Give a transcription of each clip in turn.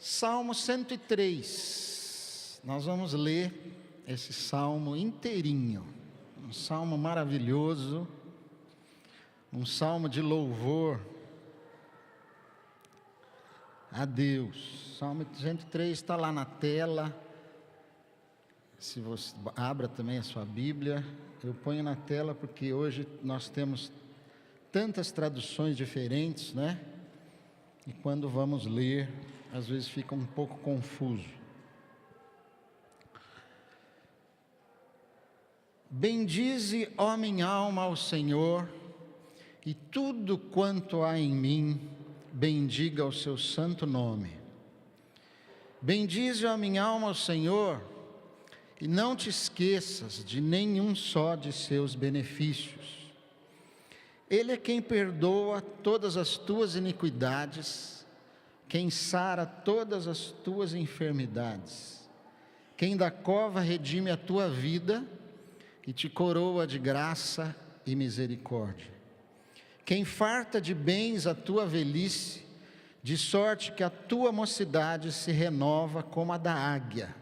Salmo 103, nós vamos ler esse salmo inteirinho, um salmo maravilhoso, um salmo de louvor a Deus. Salmo 103 está lá na tela, se você abra também a sua Bíblia, eu ponho na tela porque hoje nós temos tantas traduções diferentes, né? E quando vamos ler, às vezes fica um pouco confuso. Bendize, ó minha alma, ao Senhor, e tudo quanto há em mim, bendiga o seu santo nome. Bendize, ó minha alma, ao Senhor, e não te esqueças de nenhum só de seus benefícios. Ele é quem perdoa todas as tuas iniquidades, quem sara todas as tuas enfermidades, quem da cova redime a tua vida e te coroa de graça e misericórdia, quem farta de bens a tua velhice, de sorte que a tua mocidade se renova como a da águia.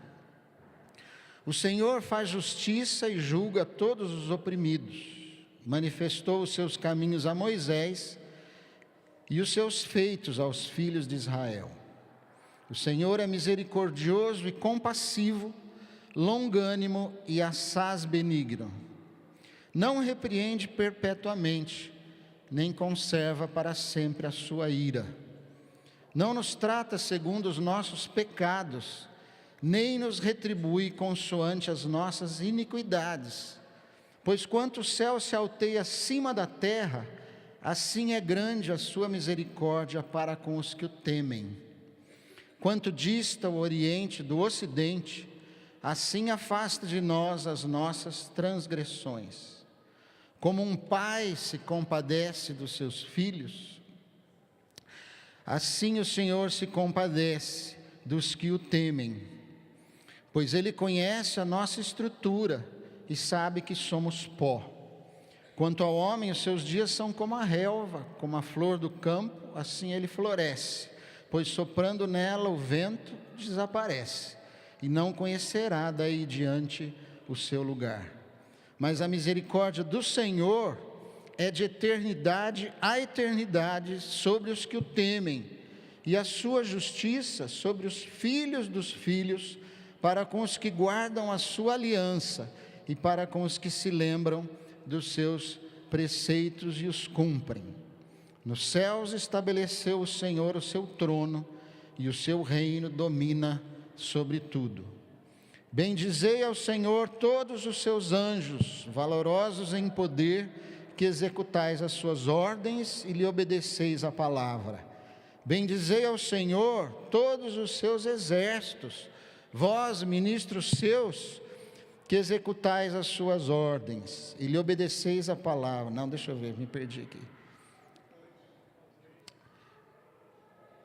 O Senhor faz justiça e julga todos os oprimidos, manifestou os seus caminhos a Moisés e os seus feitos aos filhos de Israel. O Senhor é misericordioso e compassivo, longânimo e assaz benigno. Não repreende perpetuamente, nem conserva para sempre a sua ira. Não nos trata segundo os nossos pecados, nem nos retribui consoante as nossas iniquidades. Pois quanto o céu se alteia acima da terra, assim é grande a sua misericórdia para com os que o temem. Quanto dista o oriente do ocidente, assim afasta de nós as nossas transgressões. Como um pai se compadece dos seus filhos, assim o Senhor se compadece dos que o temem. Pois Ele conhece a nossa estrutura e sabe que somos pó. Quanto ao homem, os seus dias são como a relva, como a flor do campo, assim ele floresce, pois soprando nela o vento desaparece, e não conhecerá daí diante o seu lugar. Mas a misericórdia do Senhor é de eternidade a eternidade sobre os que o temem, e a sua justiça sobre os filhos dos filhos, para com os que guardam a sua aliança, e para com os que se lembram dos seus preceitos e os cumprem. Nos céus estabeleceu o Senhor o seu trono, e o seu reino domina sobre tudo. Bendizei ao Senhor todos os seus anjos, valorosos em poder, que executais as suas ordens e lhe obedeceis a palavra. Bendizei ao Senhor todos os seus exércitos, vós, ministros seus, que executais as suas ordens e lhe obedeceis a palavra. Não, deixa eu ver, me perdi aqui.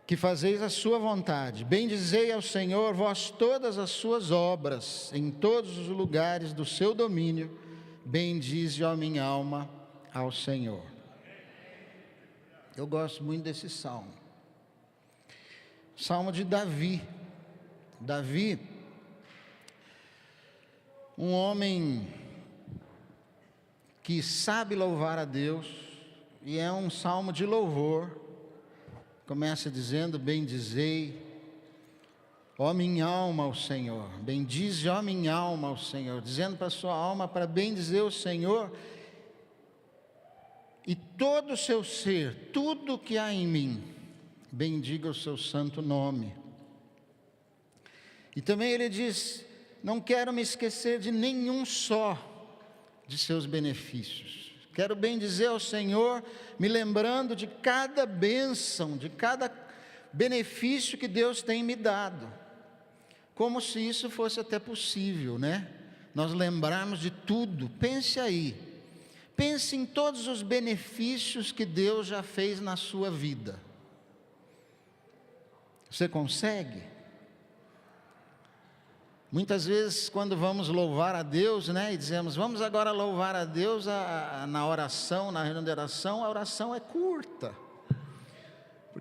Que fazeis a sua vontade. Bendizei ao Senhor vós todas as suas obras, em todos os lugares do seu domínio. Bendize, ó minha alma, ao Senhor. Eu gosto muito desse salmo. Salmo de Davi. Davi, um homem que sabe louvar a Deus, e é um salmo de louvor. Começa dizendo: bendizei, ó minha alma, ao Senhor. Bendize, ó minha alma, ao Senhor. Dizendo para a sua alma para bendizer o Senhor, e todo o seu ser, tudo que há em mim, bendiga o seu santo nome. E também ele diz: não quero me esquecer de nenhum só de seus benefícios. Quero bendizer ao Senhor, me lembrando de cada bênção, de cada benefício que Deus tem me dado. Como se isso fosse até possível, né? Nós lembrarmos de tudo. Pense aí. Pense em todos os benefícios que Deus já fez na sua vida. Você consegue? Muitas vezes quando vamos louvar a Deus, né, e dizemos, vamos agora louvar a Deus na oração, na reunião de oração, a oração é curta.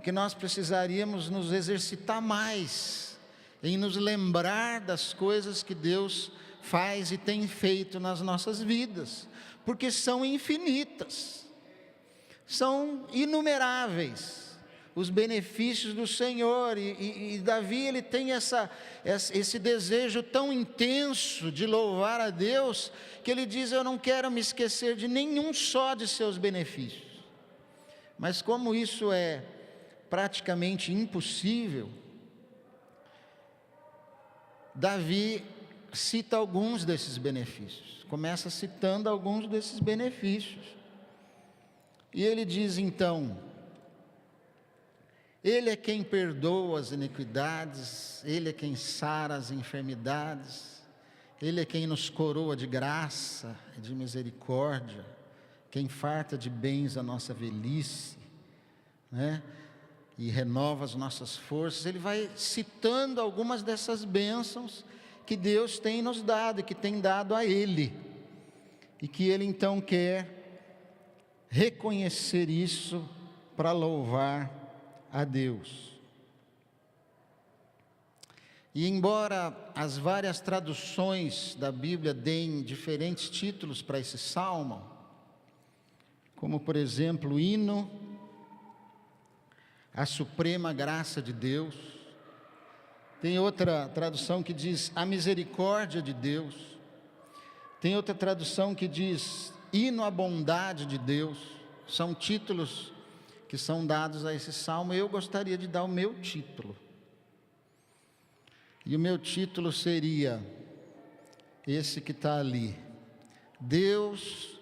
porque nós precisaríamos nos exercitar mais em nos lembrar das coisas que Deus faz e tem feito nas nossas vidas, porque são infinitas, são inumeráveis os benefícios do Senhor, e Davi ele tem esse desejo tão intenso de louvar a Deus, que ele diz: eu não quero me esquecer de nenhum só de seus benefícios. Mas como isso é praticamente impossível, Davi cita alguns desses benefícios, começa citando alguns desses benefícios, e ele diz então: Ele é quem perdoa as iniquidades, Ele é quem sara as enfermidades, Ele é quem nos coroa de graça e de misericórdia, quem farta de bens a nossa velhice, né? E renova as nossas forças. Ele vai citando algumas dessas bênçãos que Deus tem nos dado e que tem dado a Ele, e que Ele então quer reconhecer isso para louvar a Deus. E embora as várias traduções da Bíblia deem diferentes títulos para esse salmo, como por exemplo, hino à suprema graça de Deus, tem outra tradução que diz a misericórdia de Deus, tem outra tradução que diz hino à bondade de Deus. São títulos que são dados a esse salmo. Eu gostaria de dar o meu título, e o meu título seria esse que está ali: Deus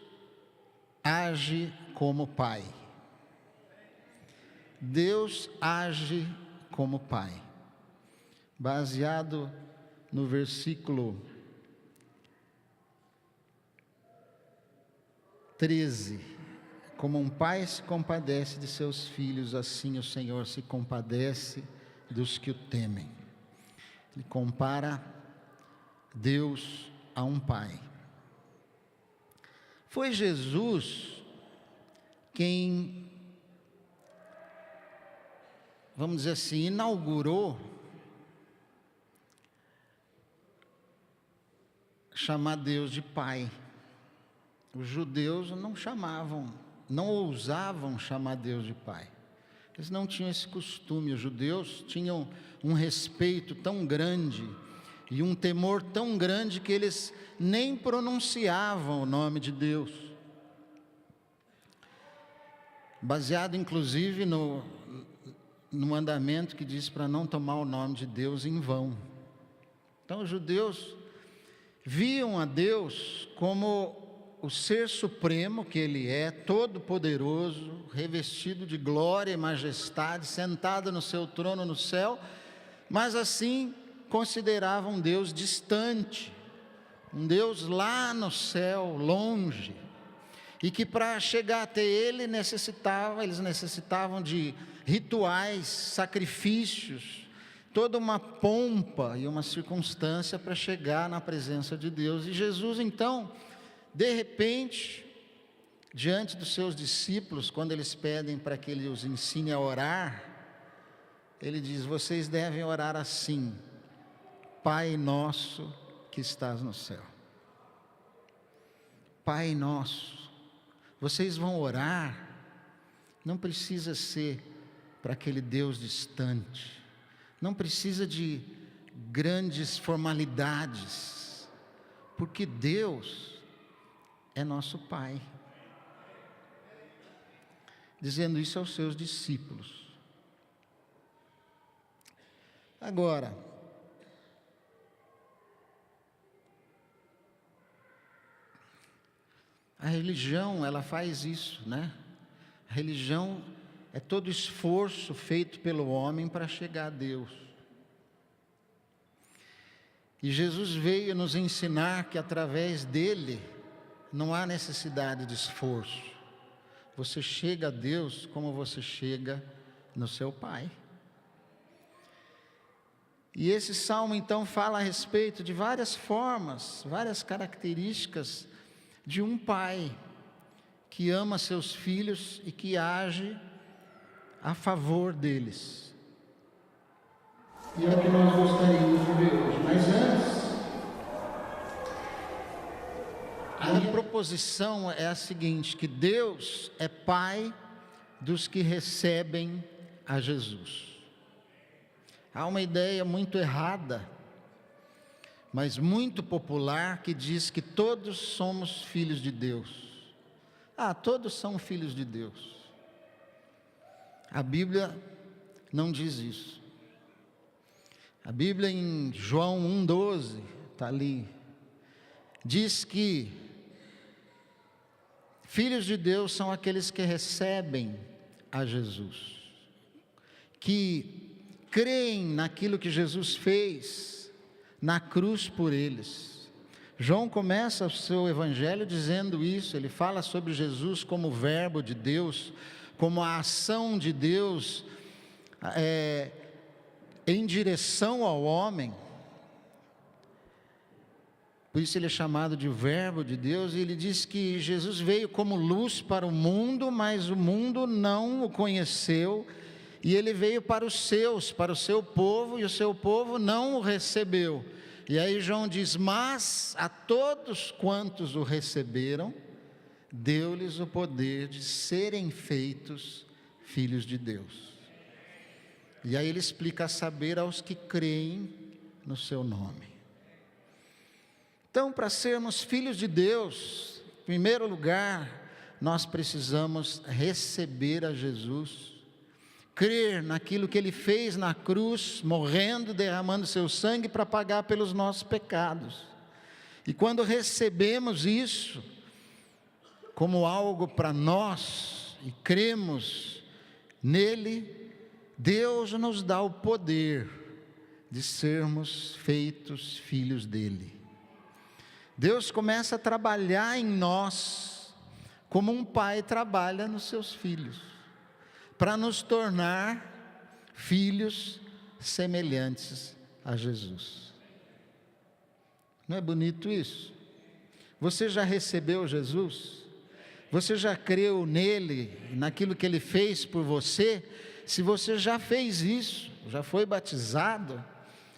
age como Pai. Deus age como Pai, baseado no versículo 13. Como um pai se compadece de seus filhos, assim o Senhor se compadece dos que o temem. Ele compara Deus a um pai. Foi Jesus quem, vamos dizer assim, inaugurou chamar Deus de Pai. Os judeus não ousavam chamar Deus de Pai. Eles não tinham esse costume. Os judeus tinham um respeito tão grande e um temor tão grande que eles nem pronunciavam o nome de Deus. Baseado inclusive no mandamento que diz para não tomar o nome de Deus em vão. Então os judeus viam a Deus como o ser supremo que Ele é, todo-poderoso, revestido de glória e majestade, sentado no seu trono no céu, mas assim consideravam um Deus distante, um Deus lá no céu, longe, e que para chegar até Ele eles necessitavam de rituais, sacrifícios, toda uma pompa e uma circunstância para chegar na presença de Deus. E Jesus então, de repente, diante dos seus discípulos, quando eles pedem para que Ele os ensine a orar, Ele diz: vocês devem orar assim: Pai nosso que estás no céu. Pai nosso. Vocês vão orar, não precisa ser para aquele Deus distante, não precisa de grandes formalidades, porque Deus é nosso Pai. Dizendo isso aos seus discípulos. Agora, a religião, ela faz isso, né? A religião é todo esforço feito pelo homem para chegar a Deus. E Jesus veio nos ensinar que através dele não há necessidade de esforço. Você chega a Deus como você chega no seu Pai. E esse salmo então fala a respeito de várias formas, várias características de um pai que ama seus filhos e que age a favor deles. E é o que nós gostaríamos de ver hoje. Mas antes, a minha proposição é a seguinte: que Deus é Pai dos que recebem a Jesus. Há uma ideia muito errada, mas muito popular, que diz que todos somos filhos de Deus. Todos são filhos de Deus. A Bíblia não diz isso. A Bíblia em João 1,12, está ali, diz que filhos de Deus são aqueles que recebem a Jesus, que creem naquilo que Jesus fez na cruz por eles. João começa o seu evangelho dizendo isso. Ele fala sobre Jesus como o verbo de Deus, como a ação de Deus em direção ao homem. Por isso ele é chamado de verbo de Deus. E ele diz que Jesus veio como luz para o mundo, mas o mundo não o conheceu. E ele veio para os seus, para o seu povo, e o seu povo não o recebeu. E aí João diz: mas a todos quantos o receberam, deu-lhes o poder de serem feitos filhos de Deus. E aí ele explica: a saber, aos que creem no seu nome. Então, para sermos filhos de Deus, em primeiro lugar, nós precisamos receber a Jesus, crer naquilo que Ele fez na cruz, morrendo, derramando seu sangue para pagar pelos nossos pecados. E quando recebemos isso como algo para nós e cremos nele, Deus nos dá o poder de sermos feitos filhos dele. Deus começa a trabalhar em nós como um pai trabalha nos seus filhos, para nos tornar filhos semelhantes a Jesus. Não é bonito isso? Você já recebeu Jesus? Você já creu nele, naquilo que ele fez por você? Se você já fez isso, já foi batizado,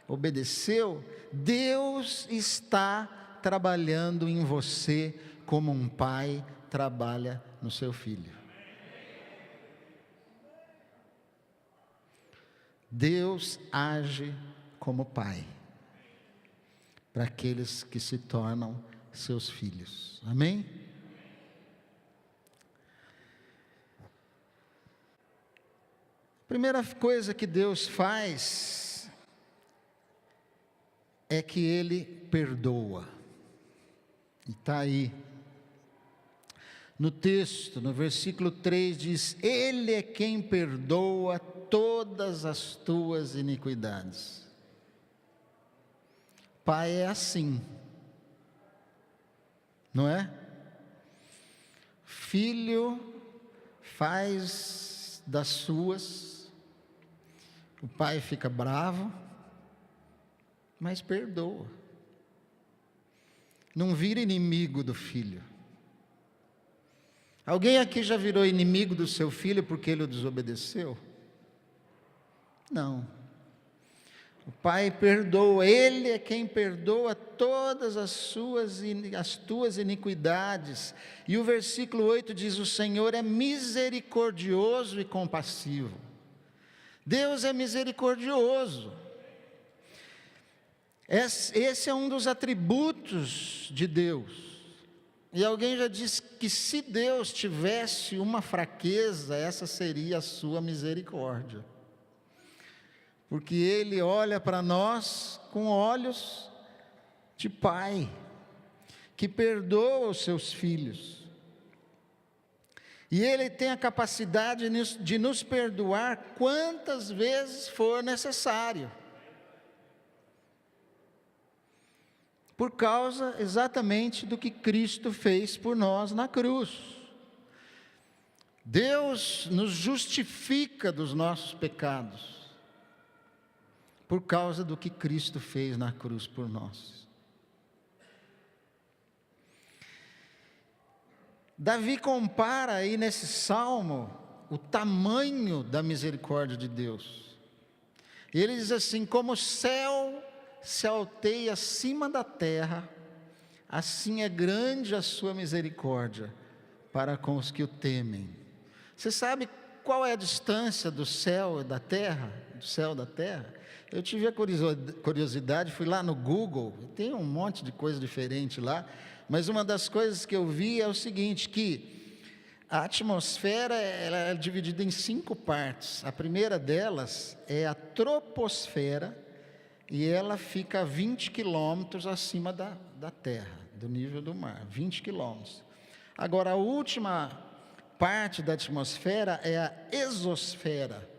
obedeceu, Deus está trabalhando em você como um pai trabalha no seu filho. Deus age como pai para aqueles que se tornam seus filhos. Amém? Primeira coisa que Deus faz é que Ele perdoa. E está aí. No texto, no versículo 3 diz: Ele é quem perdoa todas as tuas iniquidades. Pai é assim, não é? Filho faz das suas, o pai fica bravo, mas perdoa. Não vira inimigo do filho. Alguém aqui já virou inimigo do seu filho porque ele o desobedeceu? Não. O pai perdoa, ele é quem perdoa todas as tuas iniquidades. E o versículo 8 diz: o Senhor é misericordioso e compassivo. Deus é misericordioso. Esse é um dos atributos de Deus. E alguém já disse que se Deus tivesse uma fraqueza, essa seria a sua misericórdia. Porque Ele olha para nós com olhos de pai, que perdoa os seus filhos. E Ele tem a capacidade de nos perdoar quantas vezes for necessário. Por causa exatamente do que Cristo fez por nós na cruz. Deus nos justifica dos nossos pecados, por causa do que Cristo fez na cruz por nós. Davi compara aí nesse salmo o tamanho da misericórdia de Deus. E ele diz assim: como o céu se alteia acima da terra, assim é grande a sua misericórdia para com os que o temem. Você sabe qual é a distância do céu e da terra? Do céu da terra? Eu tive a curiosidade, fui lá no Google, tem um monte de coisa diferente lá, mas uma das coisas que eu vi é o seguinte, que a atmosfera ela é dividida em 5 partes. A primeira delas é a troposfera, e ela fica a 20 quilômetros acima da terra, do nível do mar, 20 quilômetros. Agora, a última parte da atmosfera é a exosfera,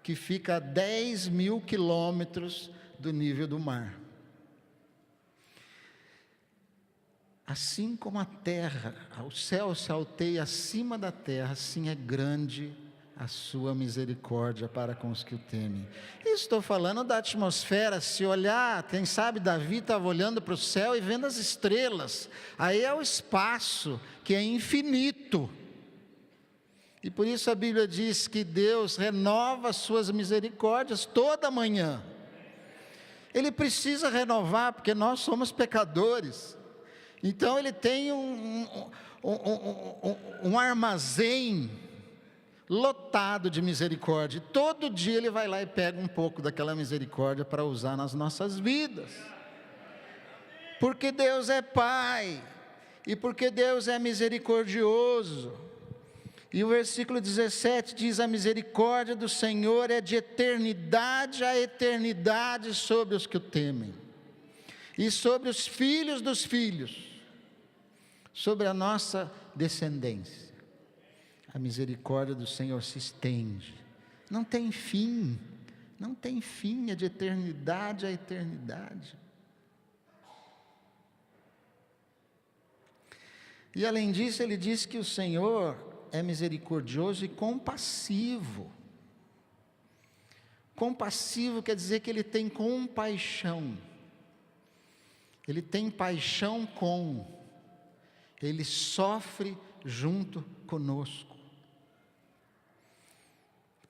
que fica a 10.000 quilômetros do nível do mar. Assim como a terra, o céu se alteia acima da terra, assim é grande a sua misericórdia para com os que o temem. Estou falando da atmosfera. Se olhar, quem sabe Davi estava olhando para o céu e vendo as estrelas, aí é o espaço que é infinito. E por isso a Bíblia diz que Deus renova as suas misericórdias toda manhã. Ele precisa renovar porque nós somos pecadores. Então ele tem um armazém lotado de misericórdia. Todo dia ele vai lá e pega um pouco daquela misericórdia para usar nas nossas vidas. Porque Deus é Pai e porque Deus é misericordioso. E o versículo 17 diz: a misericórdia do Senhor é de eternidade a eternidade sobre os que o temem, e sobre os filhos dos filhos, sobre a nossa descendência. A misericórdia do Senhor se estende, não tem fim, não tem fim, é de eternidade a eternidade. E além disso, ele diz que o Senhor é misericordioso e compassivo. Compassivo quer dizer que ele tem compaixão. Ele tem paixão com. Ele sofre junto conosco.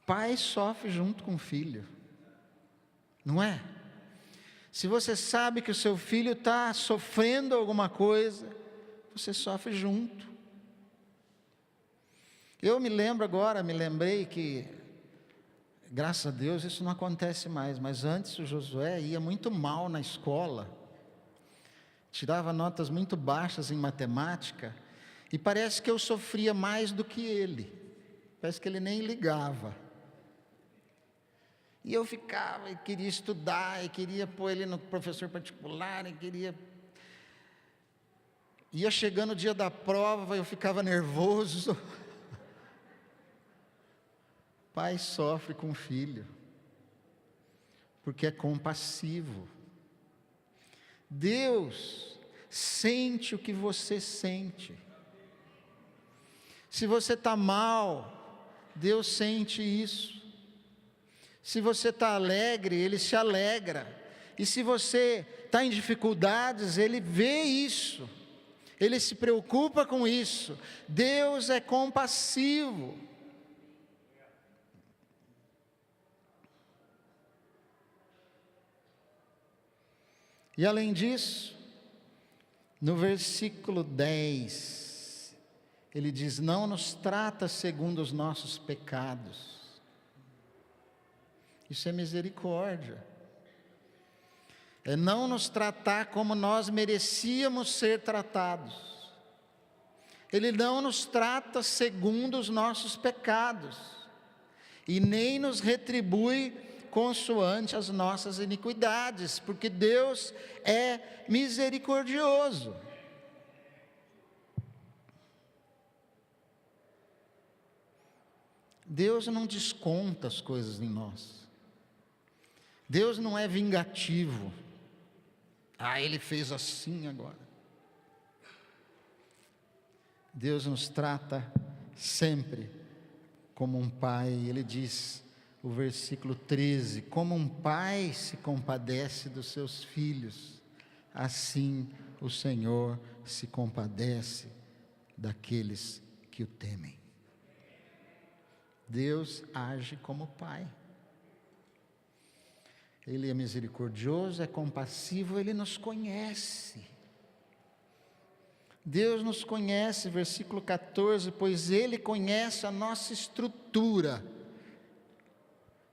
Pai sofre junto com o filho. Não é? Se você sabe que o seu filho está sofrendo alguma coisa, você sofre junto. Eu me lembrei que, graças a Deus, isso não acontece mais, mas antes o Josué ia muito mal na escola, tirava notas muito baixas em matemática, e parece que eu sofria mais do que ele, parece que ele nem ligava. E eu ficava e queria estudar, e queria pôr ele no professor particular, e queria... Ia chegando o dia da prova, eu ficava nervoso. Pai sofre com o filho, porque é compassivo. Deus sente o que você sente. Se você está mal, Deus sente isso. Se você está alegre, Ele se alegra. E se você está em dificuldades, Ele vê isso. Ele se preocupa com isso. Deus é compassivo. E além disso, no versículo 10, ele diz: não nos trata segundo os nossos pecados. Isso é misericórdia. É não nos tratar como nós merecíamos ser tratados. Ele não nos trata segundo os nossos pecados, e nem nos retribui consoante as nossas iniquidades, porque Deus é misericordioso. Deus não desconta as coisas em nós. Deus não é vingativo. Ele fez assim agora. Deus nos trata sempre como um pai. Ele diz, o versículo 13: como um pai se compadece dos seus filhos, assim o Senhor se compadece daqueles que o temem. Deus age como Pai. Ele é misericordioso, é compassivo, Ele nos conhece. Deus nos conhece, versículo 14, pois Ele conhece a nossa estrutura.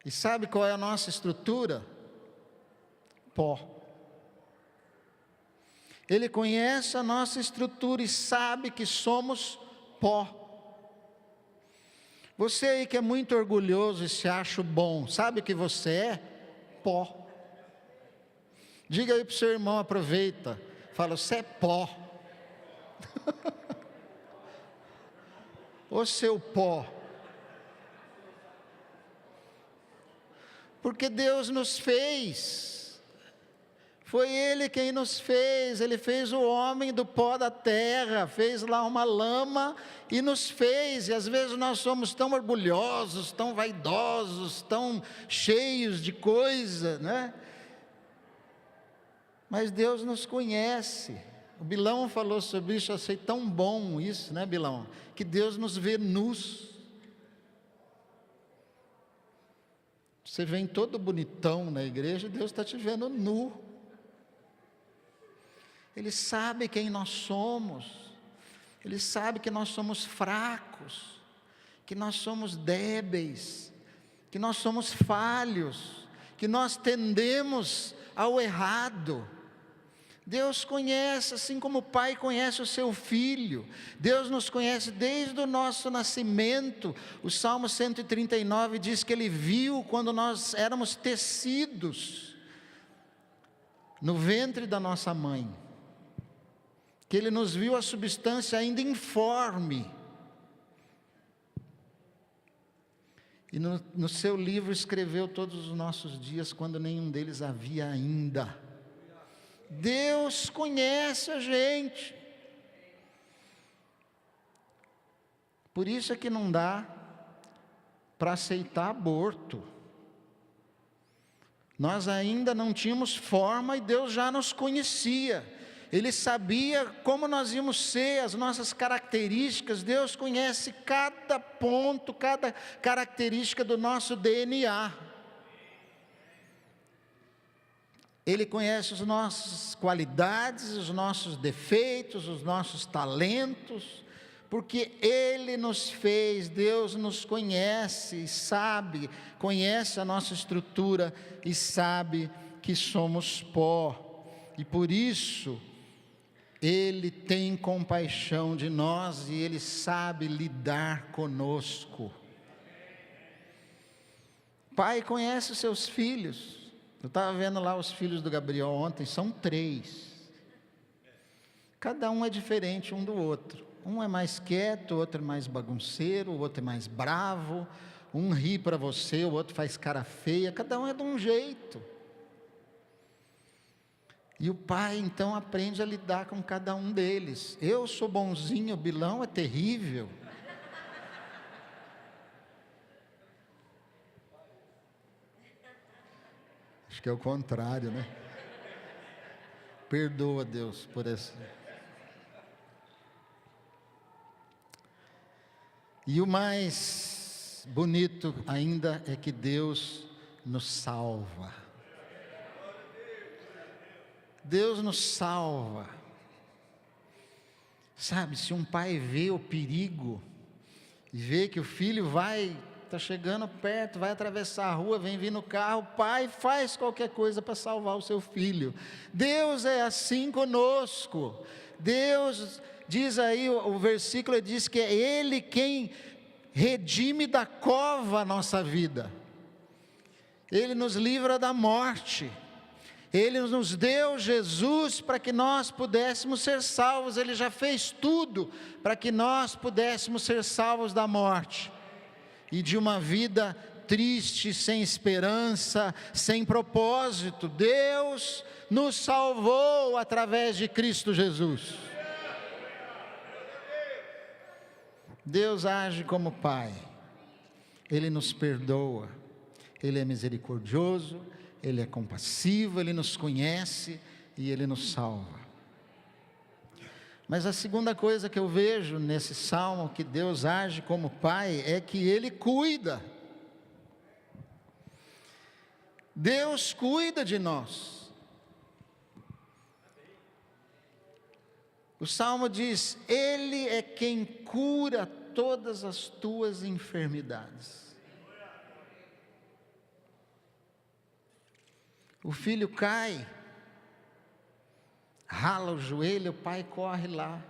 E sabe qual é a nossa estrutura? Pó. Ele conhece a nossa estrutura e sabe que somos pó. Você aí que é muito orgulhoso e se acha bom, sabe que você é? Pó. Diga aí para o seu irmão, aproveita, fala, você é pó. Ô seu pó. Porque Deus nos fez, foi Ele quem nos fez, Ele fez o homem do pó da terra, fez lá uma lama e nos fez, e às vezes nós somos tão orgulhosos, tão vaidosos, tão cheios de coisa, né? Mas Deus nos conhece. O Bilão falou sobre isso, eu achei tão bom isso, né, Bilão? Que Deus nos vê nus. Você vem todo bonitão na igreja, Deus está te vendo nu. Ele sabe quem nós somos. Ele sabe que nós somos fracos, que nós somos débeis, que nós somos falhos, que nós tendemos ao errado. Deus conhece, assim como o Pai conhece o seu Filho. Deus nos conhece desde o nosso nascimento. O Salmo 139 diz que Ele viu quando nós éramos tecidos no ventre da nossa mãe, que Ele nos viu a substância ainda informe. E no seu livro escreveu todos os nossos dias, quando nenhum deles havia ainda. Deus conhece a gente. Por isso é que não dá para aceitar aborto. Nós ainda não tínhamos forma e Deus já nos conhecia. Ele sabia como nós íamos ser, as nossas características. Deus conhece cada ponto, cada característica do nosso DNA. Ele conhece as nossas qualidades, os nossos defeitos, os nossos talentos, porque Ele nos fez. Deus nos conhece e sabe, conhece a nossa estrutura e sabe que somos pó. E por isso, Ele tem compaixão de nós e Ele sabe lidar conosco. Pai conhece os seus filhos. Eu estava vendo lá os filhos do Gabriel ontem, são 3. Cada um é diferente um do outro. Um é mais quieto, o outro é mais bagunceiro, o outro é mais bravo. Um ri para você, o outro faz cara feia. Cada um é de um jeito. E o pai então aprende a lidar com cada um deles. Eu sou bonzinho, o Bilão é terrível. Acho que é o contrário, né? Perdoa, Deus, por essa. E o mais bonito ainda é que Deus nos salva. Deus nos salva. Sabe, se um pai vê o perigo e vê que o filho está chegando perto, vai atravessar a rua, vem vir no carro, o pai faz qualquer coisa para salvar o seu filho. Deus é assim conosco. Deus, diz aí o versículo, diz que é Ele quem redime da cova a nossa vida. Ele nos livra da morte. Ele nos deu Jesus para que nós pudéssemos ser salvos. Ele já fez tudo para que nós pudéssemos ser salvos da morte e de uma vida triste, sem esperança, sem propósito. Deus nos salvou através de Cristo Jesus. Deus age como Pai. Ele nos perdoa. Ele é misericordioso, Ele é compassivo, Ele nos conhece e Ele nos salva. Mas a segunda coisa que eu vejo nesse salmo, que Deus age como Pai, é que Ele cuida. Deus cuida de nós. O salmo diz: Ele é quem cura todas as tuas enfermidades. O filho cai, rala o joelho, o pai corre lá.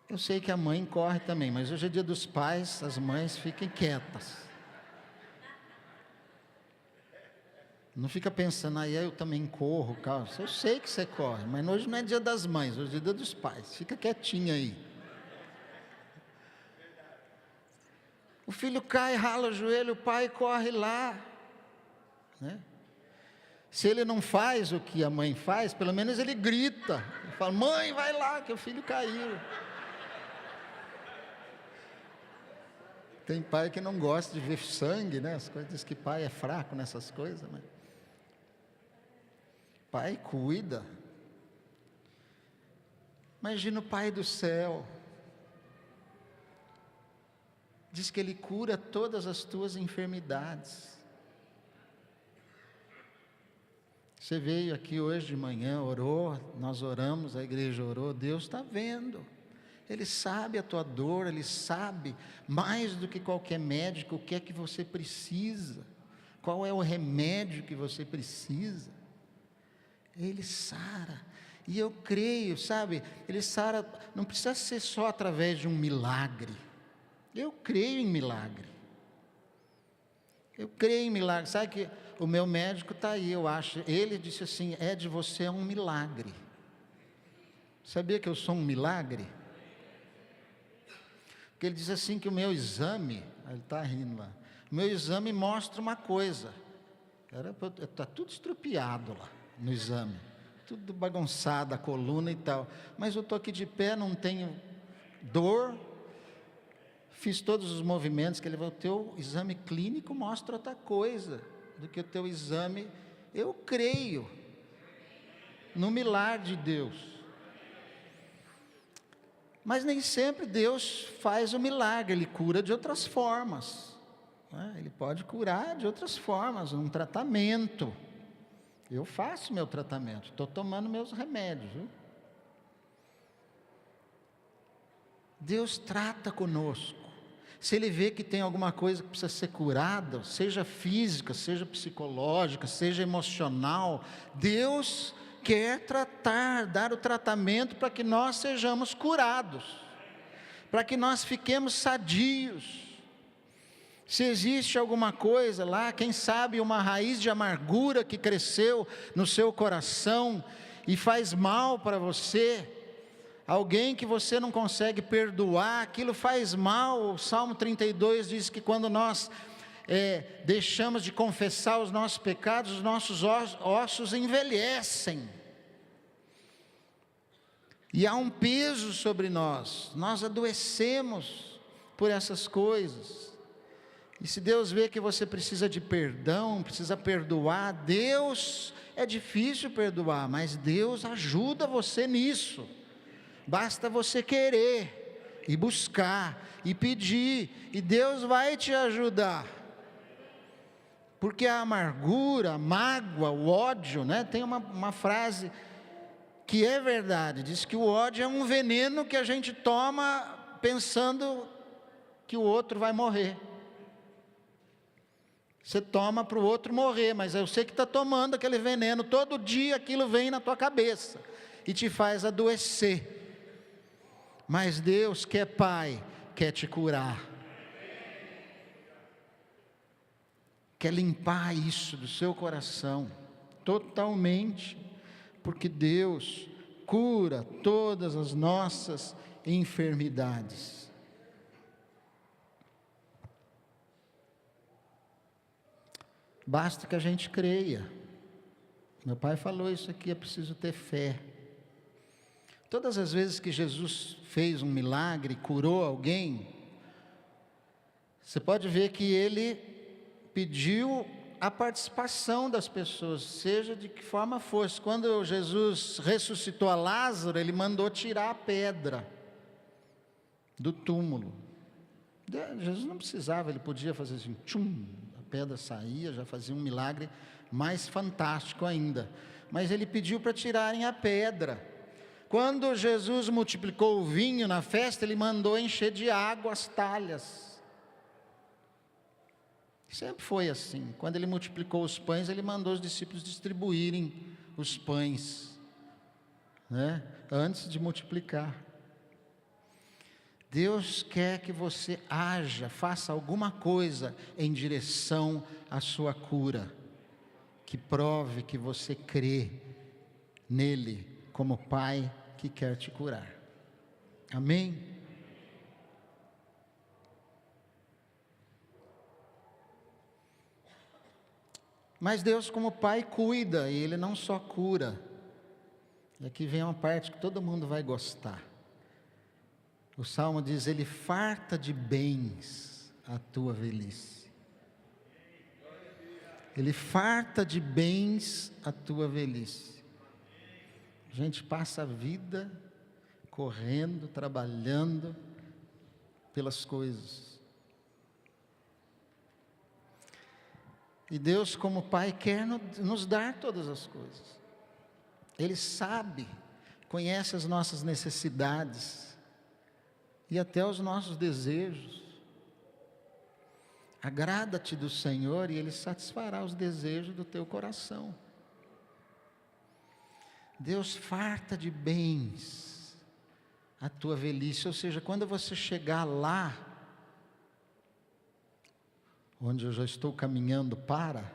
Eu sei que a mãe corre também, mas hoje é dia dos pais, as mães fiquem quietas. Não fica pensando, aí eu também corro, calma. Eu sei que você corre, mas hoje não é dia das mães, hoje é dia dos pais. Fica quietinha aí. O filho cai, rala o joelho, o pai corre lá, né? Se ele não faz o que a mãe faz, pelo menos ele grita. Ele fala: mãe, vai lá, que o filho caiu. Tem pai que não gosta de ver sangue, né? As coisas, diz que pai é fraco nessas coisas, mas pai cuida. Imagina o Pai do céu. Diz que Ele cura todas as tuas enfermidades. Você veio aqui hoje de manhã, orou, nós oramos, a igreja orou, Deus está vendo. Ele sabe a tua dor, Ele sabe mais do que qualquer médico o que é que você precisa, qual é o remédio que você precisa. Ele sara, e eu creio, sabe, Ele sara, não precisa ser só através de um milagre. Eu creio em milagre. Eu creio em milagre. Sabe que o meu médico está aí, eu acho. Ele disse assim: Ed, você é um milagre. Sabia que eu sou um milagre? Porque ele diz assim que o meu exame, ele está rindo lá, o meu exame mostra uma coisa. Está tudo estrupiado lá no exame. Tudo bagunçado, a coluna e tal. Mas eu estou aqui de pé, não tenho dor. Fiz todos os movimentos que ele falou. O teu exame clínico mostra outra coisa do que o teu exame. Eu creio no milagre de Deus. Mas nem sempre Deus faz o milagre, Ele cura de outras formas, né? Ele pode curar de outras formas, um tratamento. Eu faço meu tratamento, estou tomando meus remédios, viu? Deus trata conosco. Se Ele vê que tem alguma coisa que precisa ser curada, seja física, seja psicológica, seja emocional, Deus quer tratar, dar o tratamento para que nós sejamos curados, para que nós fiquemos sadios. Se existe alguma coisa lá, quem sabe uma raiz de amargura que cresceu no seu coração e faz mal para você, alguém que você não consegue perdoar, aquilo faz mal. O Salmo 32 diz que quando nós deixamos de confessar os nossos pecados, os nossos ossos envelhecem, e há um peso sobre nós, nós adoecemos por essas coisas. E se Deus vê que você precisa de perdão, precisa perdoar, Deus, é difícil perdoar, mas Deus ajuda você nisso. Basta você querer, e buscar, e pedir, e Deus vai te ajudar. Porque a amargura, a mágoa, o ódio, né? Tem uma frase que é verdade, diz que o ódio é um veneno que a gente toma pensando que o outro vai morrer. Você toma para o outro morrer, mas eu sei que está tomando aquele veneno, todo dia aquilo vem na tua cabeça, e te faz adoecer. Mas Deus, que é Pai, quer te curar, quer limpar isso do seu coração, totalmente, porque Deus cura todas as nossas enfermidades. Basta que a gente creia. Meu pai falou isso aqui, é preciso ter fé. Todas as vezes que Jesus fez um milagre, curou alguém, você pode ver que Ele pediu a participação das pessoas, seja de que forma fosse. Quando Jesus ressuscitou a Lázaro, ele mandou tirar a pedra do túmulo. Jesus não precisava, ele podia fazer assim, tchum, a pedra saía, já fazia um milagre mais fantástico ainda. Mas ele pediu para tirarem a pedra. Quando Jesus multiplicou o vinho na festa, ele mandou encher de água as talhas. Sempre foi assim. Quando ele multiplicou os pães, ele mandou os discípulos distribuírem os pães, né? Antes de multiplicar. Deus quer que você haja, faça alguma coisa em direção à sua cura, que prove que você crê nele como Pai que quer te curar. Amém? Mas Deus, como Pai, cuida, e Ele não só cura. E aqui vem uma parte que todo mundo vai gostar. O Salmo diz: Ele farta de bens a tua velhice. Ele farta de bens a tua velhice. A gente passa a vida correndo, trabalhando pelas coisas. E Deus, como Pai, quer nos dar todas as coisas. Ele sabe, conhece as nossas necessidades e até os nossos desejos. Agrada-te do Senhor e Ele satisfará os desejos do teu coração. Deus farta de bens a tua velhice, ou seja, quando você chegar lá, onde eu já estou caminhando para,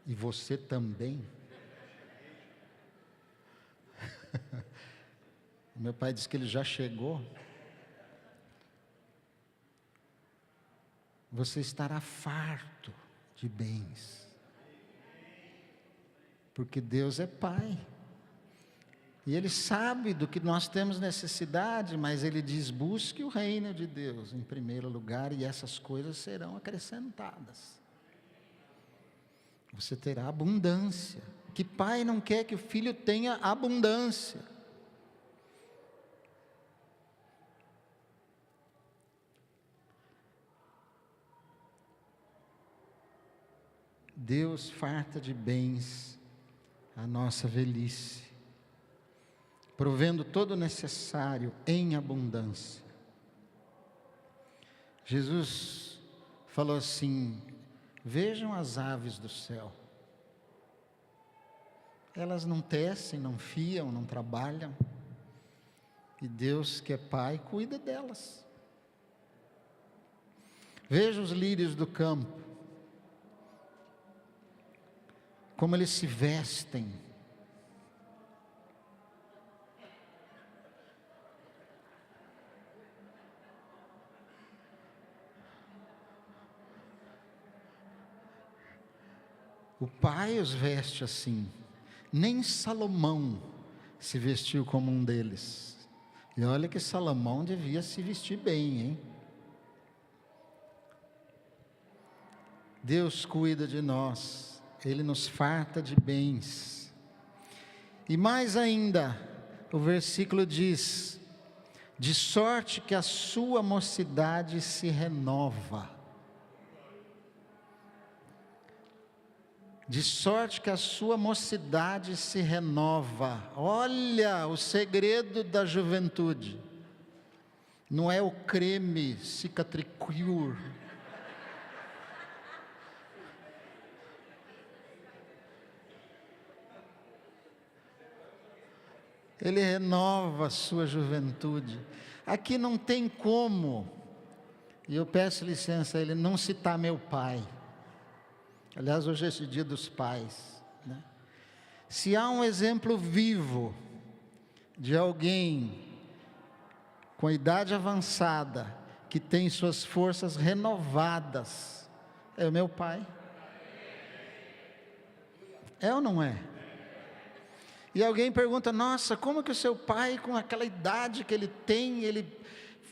e você também. Meu pai disse que ele já chegou. Você estará farto de bens, porque Deus é Pai, e Ele sabe do que nós temos necessidade, mas Ele diz: busque o reino de Deus em primeiro lugar, e essas coisas serão acrescentadas. Você terá abundância. Que pai não quer que o filho tenha abundância? Deus farta de bens a nossa velhice, provendo todo o necessário em abundância. Jesus falou assim: vejam as aves do céu. Elas não tecem, não fiam, não trabalham. E Deus, que é Pai, cuida delas. Veja os lírios do campo, como eles se vestem. O Pai os veste assim. Nem Salomão se vestiu como um deles. E olha que Salomão devia se vestir bem, hein? Deus cuida de nós, Ele nos farta de bens. E mais ainda, o versículo diz: de sorte que a sua mocidade se renova. De sorte que a sua mocidade se renova. Olha o segredo da juventude. Não é o creme Cicatricure. Ele renova a sua juventude. Aqui não tem como, e eu peço licença a ele, não citar meu pai. Aliás, hoje é esse dia dos pais, né? Se há um exemplo vivo de alguém com idade avançada, que tem suas forças renovadas, é o meu pai. É ou não é? E alguém pergunta: nossa, como que o seu pai, com aquela idade que ele tem, ele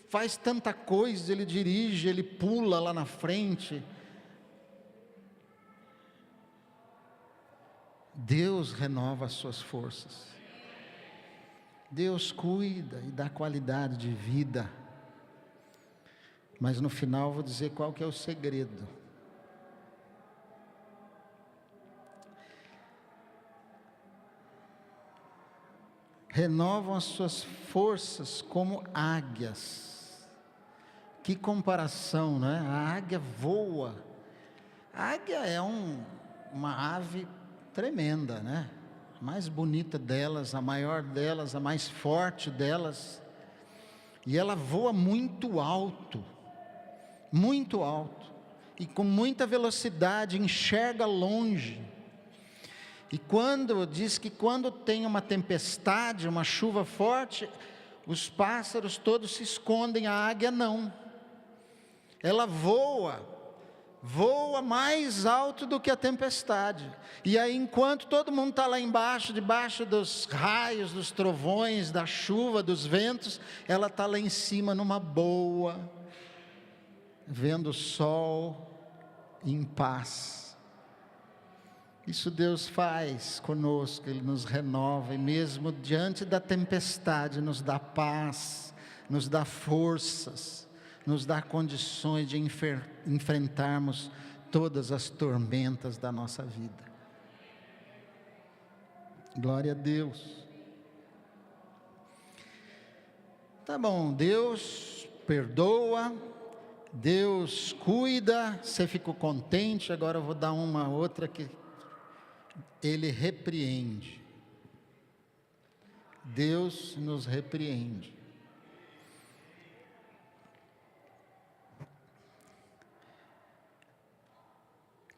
faz tanta coisa, ele dirige, ele pula lá na frente? Deus renova as suas forças. Deus cuida e dá qualidade de vida. Mas no final eu vou dizer qual que é o segredo. Renovam as suas forças como águias. Que comparação, não é? A águia voa. A águia é uma ave tremenda, né? A mais bonita delas, a maior delas, a mais forte delas. E ela voa muito alto. Muito alto, e com muita velocidade, enxerga longe. E diz que quando tem uma tempestade, uma chuva forte, os pássaros todos se escondem, a águia não. Ela voa mais alto do que a tempestade. E aí, enquanto todo mundo está lá embaixo, debaixo dos raios, dos trovões, da chuva, dos ventos, ela está lá em cima numa boa, vendo o sol em paz. Isso Deus faz conosco, Ele nos renova, e mesmo diante da tempestade nos dá paz, nos dá forças, nos dá condições de enfrentarmos todas as tormentas da nossa vida. Glória a Deus. Tá bom, Deus perdoa, Deus cuida, você ficou contente. Agora eu vou dar uma outra que Ele repreende. Deus nos repreende.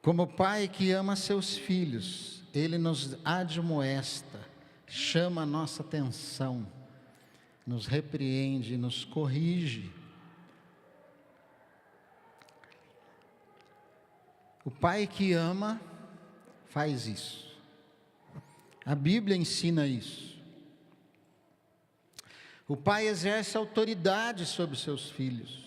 Como pai que ama seus filhos, Ele nos admoesta, chama a nossa atenção, nos repreende, nos corrige. O pai que ama faz isso. A Bíblia ensina isso. O pai exerce autoridade sobre seus filhos.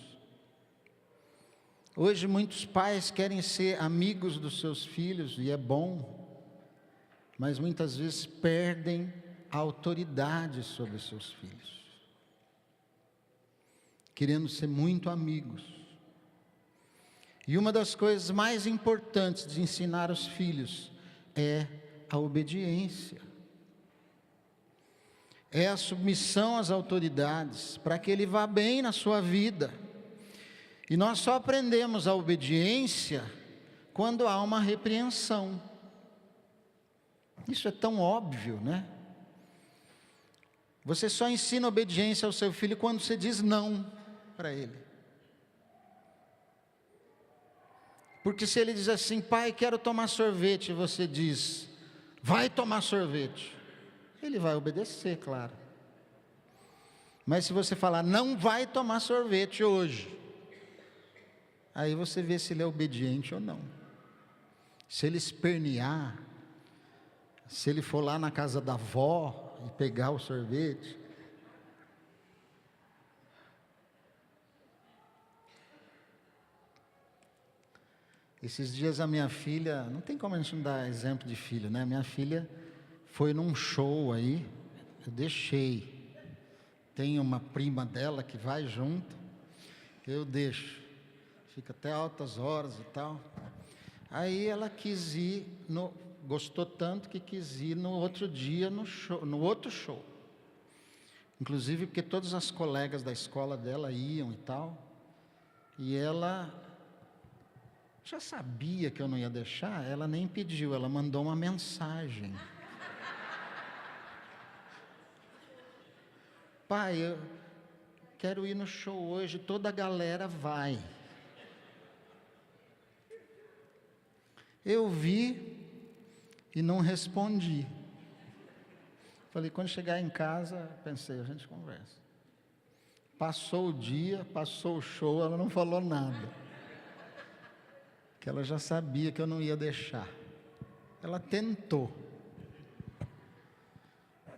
Hoje muitos pais querem ser amigos dos seus filhos, e é bom, mas muitas vezes perdem a autoridade sobre os seus filhos, querendo ser muito amigos. E uma das coisas mais importantes de ensinar os filhos é a obediência. É a submissão às autoridades, para que ele vá bem na sua vida. E nós só aprendemos a obediência quando há uma repreensão. Isso é tão óbvio, né? Você só ensina obediência ao seu filho quando você diz não para ele. Porque se ele diz assim: pai, quero tomar sorvete, e você diz: vai tomar sorvete, ele vai obedecer, claro. Mas se você falar: não vai tomar sorvete hoje, aí você vê se ele é obediente ou não. Se ele espernear, se ele for lá na casa da avó e pegar o sorvete, esses dias a minha filha, não tem como a gente não dar exemplo de filho, né? Minha filha foi num show aí, eu deixei. Tem uma prima dela que vai junto, eu deixo. Fica até altas horas e tal. Aí ela quis ir, gostou tanto que quis ir no outro dia no outro show. Inclusive porque todas as colegas da escola dela iam e tal. E ela já sabia que eu não ia deixar, ela nem pediu, ela mandou uma mensagem. Pai, eu quero ir no show hoje, toda a galera vai. Eu vi e não respondi. Falei, quando chegar em casa, pensei, a gente conversa. Passou o dia, passou o show, ela não falou nada. Que ela já sabia que eu não ia deixar. Ela tentou.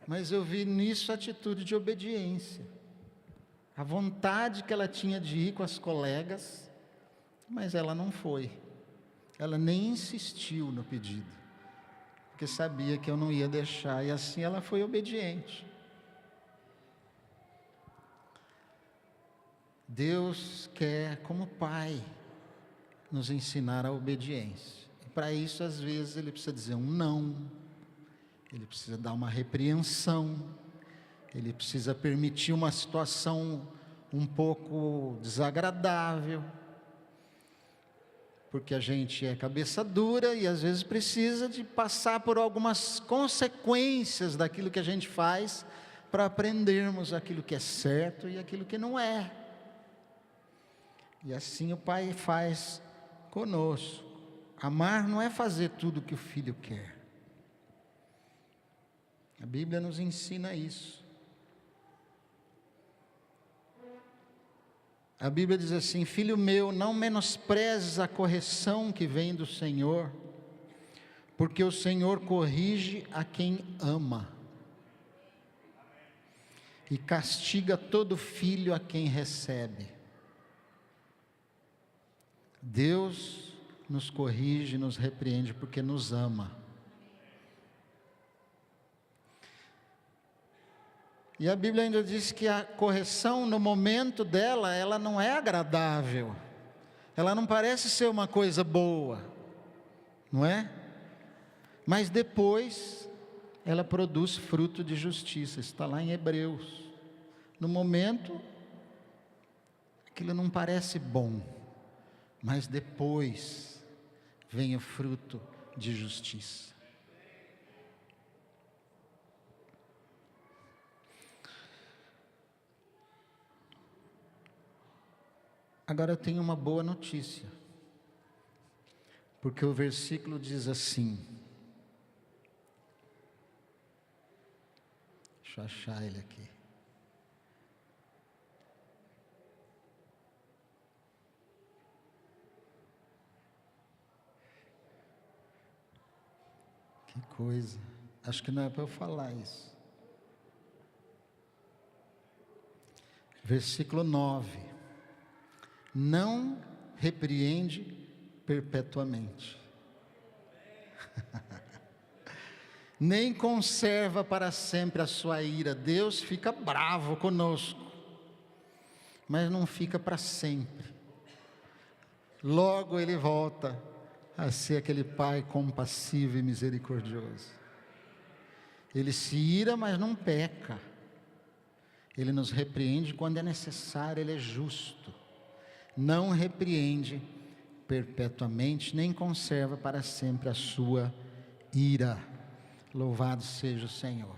Mas eu vi nisso a atitude de obediência. A vontade que ela tinha de ir com as colegas, mas ela não foi. Ela nem insistiu no pedido. porque sabia que eu não ia deixar, e assim ela foi obediente. Deus quer, como Pai, nos ensinar a obediência. E para isso, às vezes, Ele precisa dizer um não, Ele precisa dar uma repreensão, Ele precisa permitir uma situação um pouco desagradável, porque a gente é cabeça dura e às vezes precisa de passar por algumas consequências daquilo que a gente faz, para aprendermos aquilo que é certo e aquilo que não é. E assim o Pai faz conosco. Amar não é fazer tudo o que o filho quer. A Bíblia nos ensina isso. A Bíblia diz assim: filho meu, não menosprezes a correção que vem do Senhor, porque o Senhor corrige a quem ama, e castiga todo filho a quem recebe. Deus nos corrige, nos repreende, porque nos ama. E a Bíblia ainda diz que a correção, no momento dela, ela não é agradável, ela não parece ser uma coisa boa, não é? Mas depois, ela produz fruto de justiça, está lá em Hebreus. No momento, aquilo não parece bom, mas depois vem o fruto de justiça. Agora eu tenho uma boa notícia, porque o versículo diz assim, deixa eu achar ele aqui. Que coisa, acho que não é para eu falar isso. Versículo 9. Não repreende perpetuamente, nem conserva para sempre a sua ira. Deus fica bravo conosco, mas não fica para sempre. Logo Ele volta a ser aquele Pai compassivo e misericordioso. Ele se ira, mas não peca. Ele nos repreende quando é necessário, Ele é justo. Não repreende perpetuamente, nem conserva para sempre a sua ira. Louvado seja o Senhor.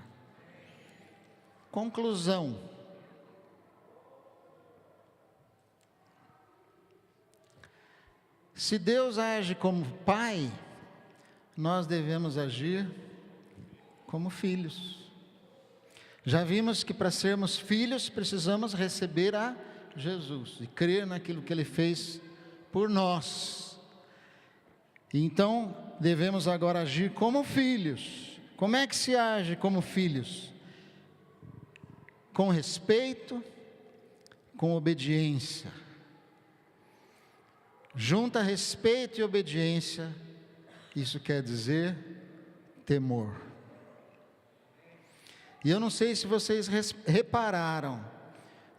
Conclusão. Se Deus age como Pai, nós devemos agir como filhos. Já vimos que para sermos filhos precisamos receber a Jesus e crer naquilo que Ele fez por nós. Então devemos agora agir como filhos. Como é que se age como filhos? Com respeito, com obediência. Junta respeito e obediência, isso quer dizer temor. E eu não sei se vocês repararam,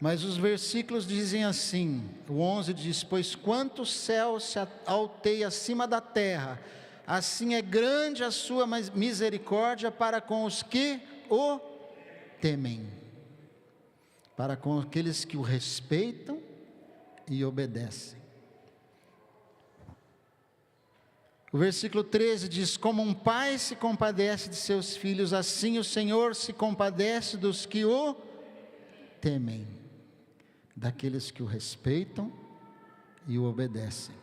mas os versículos dizem assim, o 11 diz: pois quanto o céu se alteia acima da terra, assim é grande a sua misericórdia para com os que o temem, para com aqueles que o respeitam e obedecem. O versículo 13 diz: como um pai se compadece de seus filhos, assim o Senhor se compadece dos que o temem, daqueles que o respeitam e o obedecem.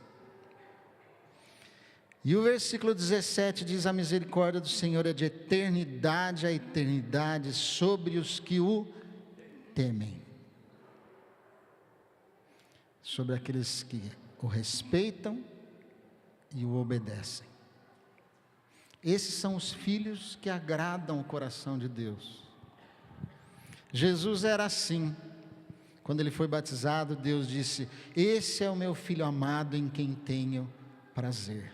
E o versículo 17 diz: a misericórdia do Senhor é de eternidade a eternidade sobre os que o temem, sobre aqueles que o respeitam e o obedecem. Esses são os filhos que agradam o coração de Deus. Jesus era assim. Quando Ele foi batizado, Deus disse: esse é o meu filho amado em quem tenho prazer.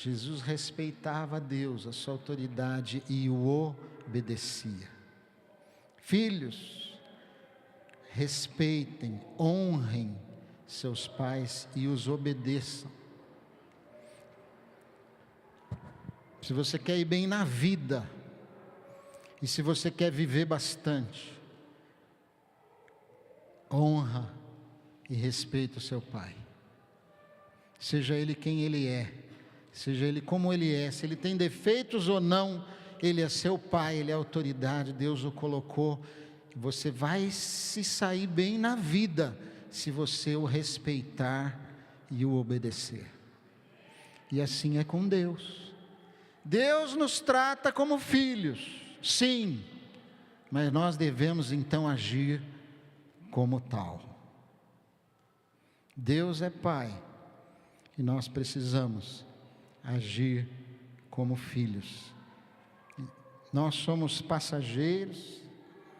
Jesus respeitava a Deus, a sua autoridade, e o obedecia. Filhos, respeitem, honrem seus pais e os obedeçam. Se você quer ir bem na vida, e se você quer viver bastante, honra e respeita o seu pai. Seja ele quem ele é, seja ele como ele é, se ele tem defeitos ou não, ele é seu pai, ele é autoridade, Deus o colocou. Você vai se sair bem na vida, se você o respeitar e o obedecer. E assim é com Deus. Deus nos trata como filhos, sim, mas nós devemos então agir como tal. Deus é Pai, e nós precisamos agir como filhos. Nós somos passageiros,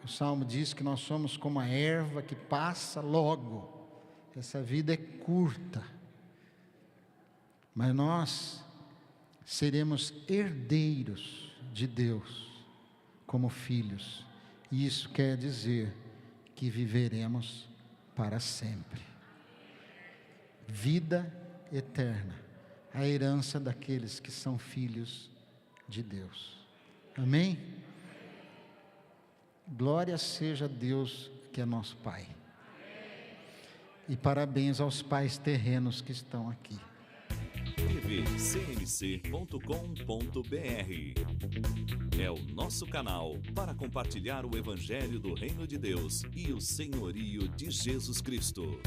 o Salmo diz que nós somos como a erva que passa logo. Essa vida é curta, mas nós seremos herdeiros de Deus como filhos, e isso quer dizer que viveremos para sempre. Vida eterna, a herança daqueles que são filhos de Deus. Amém? Glória seja a Deus que é nosso Pai. E parabéns aos pais terrenos que estão aqui. tvcmc.com.br é o nosso canal para compartilhar o Evangelho do Reino de Deus e o senhorio de Jesus Cristo.